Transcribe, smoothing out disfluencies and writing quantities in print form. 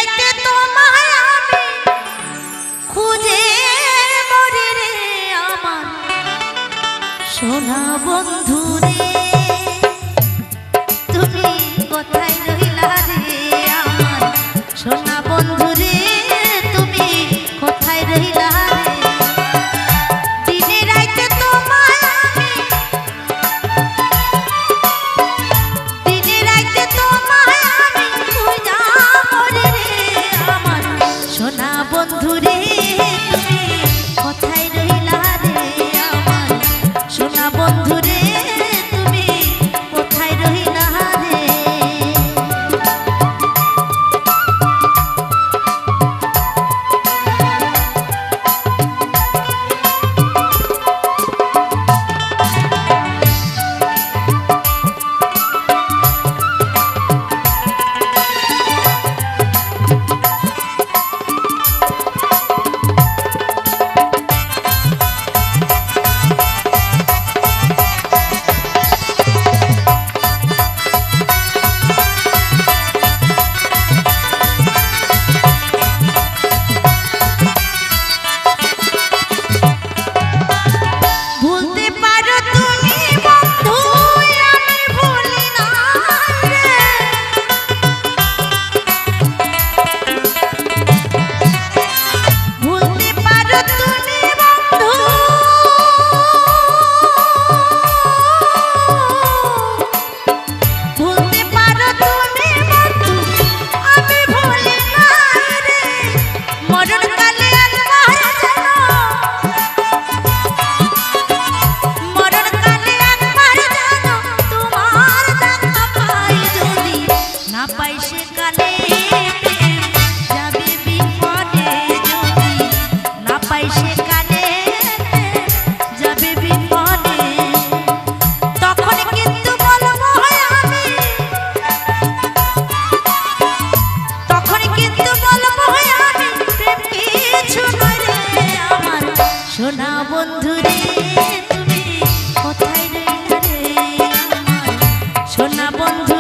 রাইতে তোমায় আমি খুঁজে মরি রে আমার সোনা বন্ধু রে, তুমি কোথায় রইলা রে আমার সোনা বন্ধু রে, তুমি কোথায় রইলা রে। দিনে রাইতে তোমায় আমি, দিনে রাইতে তোমায় আমি খুঁজা মরি রে আমার সোনা বন্ধু রে, তুমি কোথায় রইলা রে আমার সোনা বন্ধু রে, তুমি কোথায় রইলা রে। ভুলতে পারো তুমি বন্ধু আমি ভুলি না রে, ভুলতে পারো তুমি বন্ধু, ভুলতে পারো তুমি বন্ধু আমি ভুলি না রে। মরণকালে একবার যেন, মরণকালে একবার যেন তোমার দেখা পাই, যদি না পাই সেকালে প্রেম যাবে বিপদে, যদি না পাই সেকালে প্রেম যাবে বিপদে। তখন কিন্তু বলবো আমি, তখন কিন্তু বলবো আমি প্রেম কিছু নয় রে আমার সোনা বন্ধু রে, তুমি কোথায় রইলা রে আমার সোনা বন্ধু